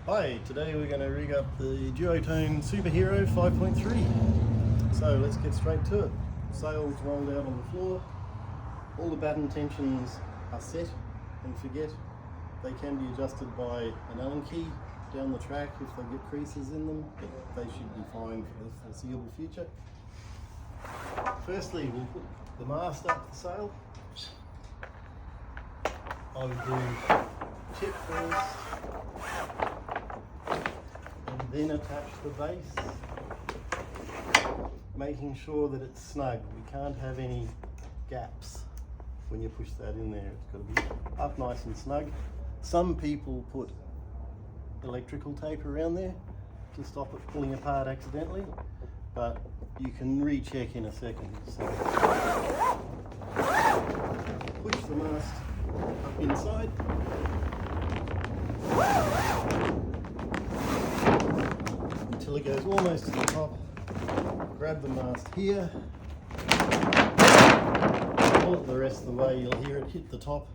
Hi, today we're going to rig up the Duotone Superhero 5.3. So let's get straight to it. Sails rolled out on the floor. All the batten tensions are set, and forget they can be adjusted by an Allen key down the track if they get creases in them, but they should be fine for the foreseeable future. Firstly, we'll put the mast up the sail. I would do tip first, and then attach the base, making sure that it's snug. We can't have any gaps when you push that in there. It's got to be up nice and snug. Some people put electrical tape around there to stop it pulling apart accidentally, but you can recheck in a second. So push the mast up inside. Until it goes almost to the top. Grab the mast here. Pull it the rest of the way, you'll hear it hit the top.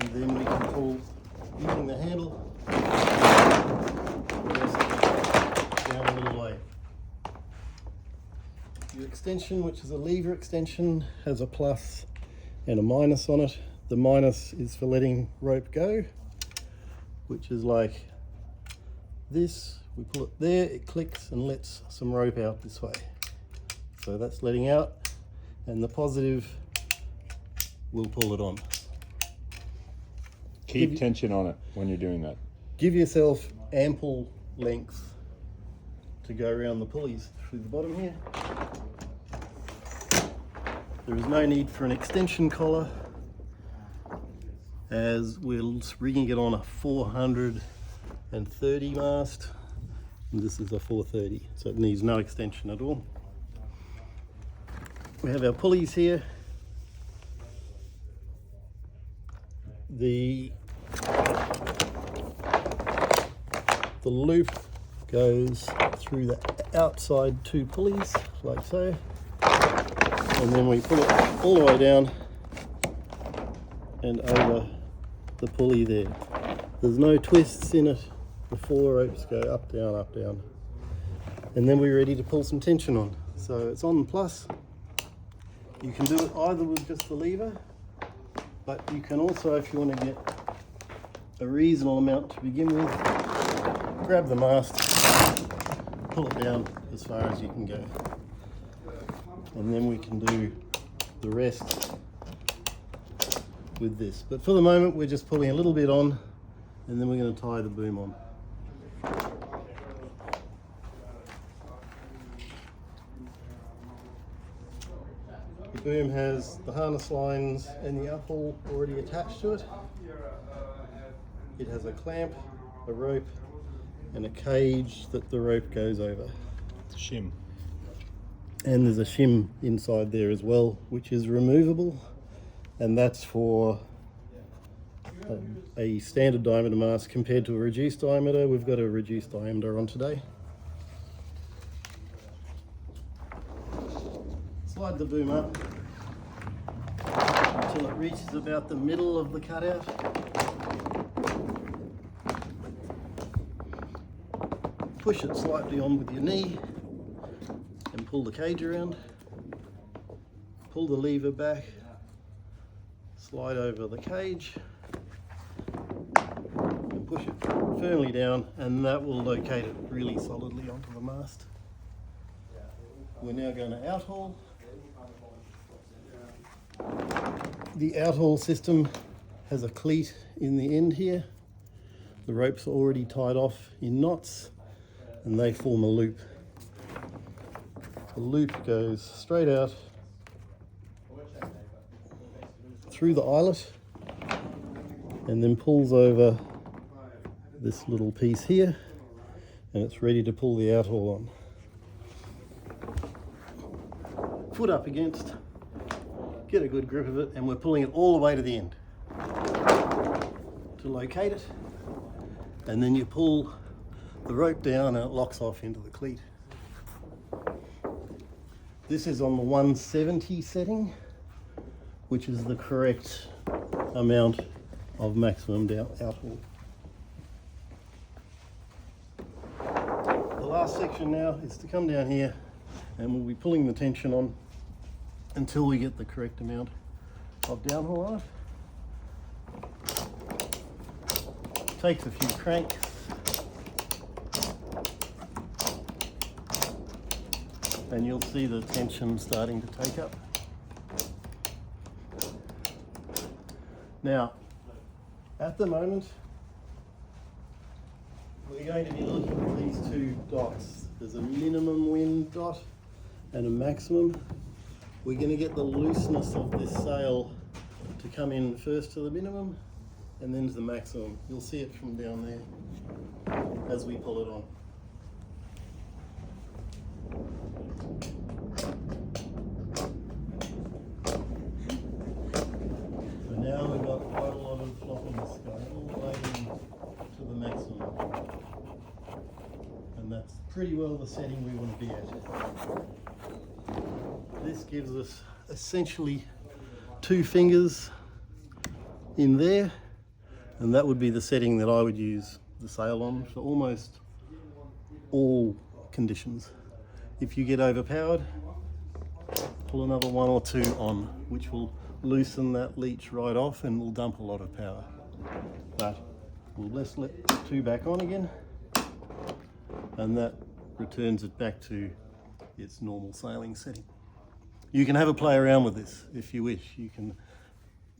And then we can pull, using the handle, the rest down a little way. Your extension, which is a lever extension, has a plus and a minus on it. The minus is for letting rope go, which is like this. We pull it there, it clicks and lets some rope out this way. So that's letting out, and the positive will pull it on. Keep tension on it when you're doing that. Give yourself ample length to go around the pulleys through the bottom here. There is no need for an extension collar, as we're rigging it on a 430 mast, and this is a 430, so it needs no extension at all. We have our pulleys here. The loop goes through the outside two pulleys, like so, and then we pull it all the way down and over the pulley there. There's no twists in it. The four ropes go up, down, and then we're ready to pull some tension on. So it's on the plus. You can do it either with just the lever, but you can also, if you want to get a reasonable amount to begin with, grab the mast, pull it down as far as you can go, and then we can do the rest with this. But for the moment, we're just pulling a little bit on, and then we're going to tie the boom on. The boom has the harness lines and the outhaul already attached to it. It has a clamp, a rope, and a cage that the rope goes over. Shim. And there's a shim inside there as well, which is removable, and that's for a standard diameter mast compared to a reduced diameter. We've got a reduced diameter on today. Slide the boom up until it reaches about the middle of the cutout. Push it slightly on with your knee and pull the cage around. Pull the lever back, slide over the cage and push it firmly down, and that will locate it really solidly onto the mast. We're now going to outhaul. The outhaul system has a cleat in the end here. The ropes are already tied off in knots and they form a loop. The loop goes straight out through the eyelet and then pulls over this little piece here, and it's ready to pull the outhaul on. Foot up against, get a good grip of it, and we're pulling it all the way to the end to locate it, and then you pull the rope down and it locks off into the cleat. This is on the 170 setting, which is the correct amount of maximum outhaul. the last section now is to come down here and we'll be pulling the tension on until we get the correct amount of downhaul on it. Takes a few cranks. And you'll see the tension starting to take up. Now, at the moment, we're going to be looking at these two dots. There's a minimum wind dot and a maximum. We're going to get the looseness of this sail to come in first to the minimum and then to the maximum. You'll see it from down there as we pull it on. So now we've got quite a lot of floppiness going all the way to the maximum. And that's pretty well the setting we want to be at. This gives us essentially 2 fingers in there, and that would be the setting that I would use the sail on for almost all conditions. If you get overpowered, pull another 1 or 2 on, which will loosen that leech right off and will dump a lot of power. But we'll just let 2 back on again, and that returns it back to its normal sailing setting. You can have a play around with this if you wish. You can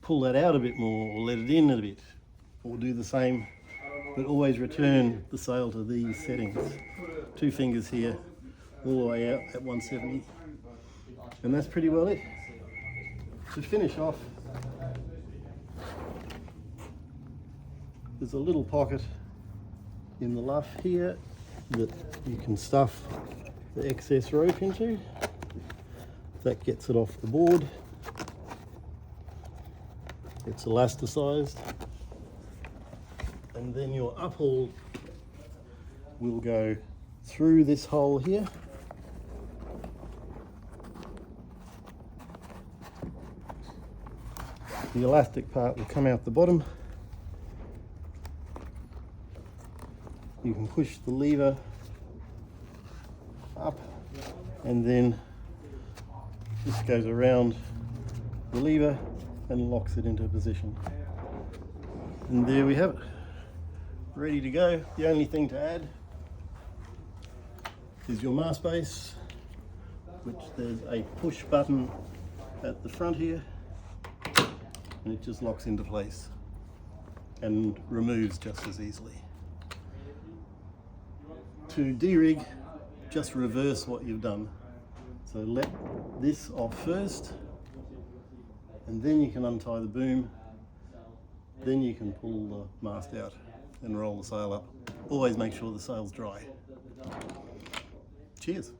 pull that out a bit more or let it in a bit, or do the same, but always return the sail to these settings. 2 fingers here, all the way out at 170. And that's pretty well it. To finish off, there's a little pocket in the luff here that you can stuff the excess rope into. That gets it off the board. It's elasticized. And then your uphaul will go through this hole here. The elastic part will come out the bottom. You can push the lever up, and then this goes around the lever and locks it into position. And there we have it, ready to go. The only thing to add is your mast base, which there's a push button at the front here, and it just locks into place and removes just as easily. To de-rig, just reverse what you've done. So let this off first, and then you can untie the boom, then you can pull the mast out and roll the sail up. Always make sure the sail's dry. Cheers.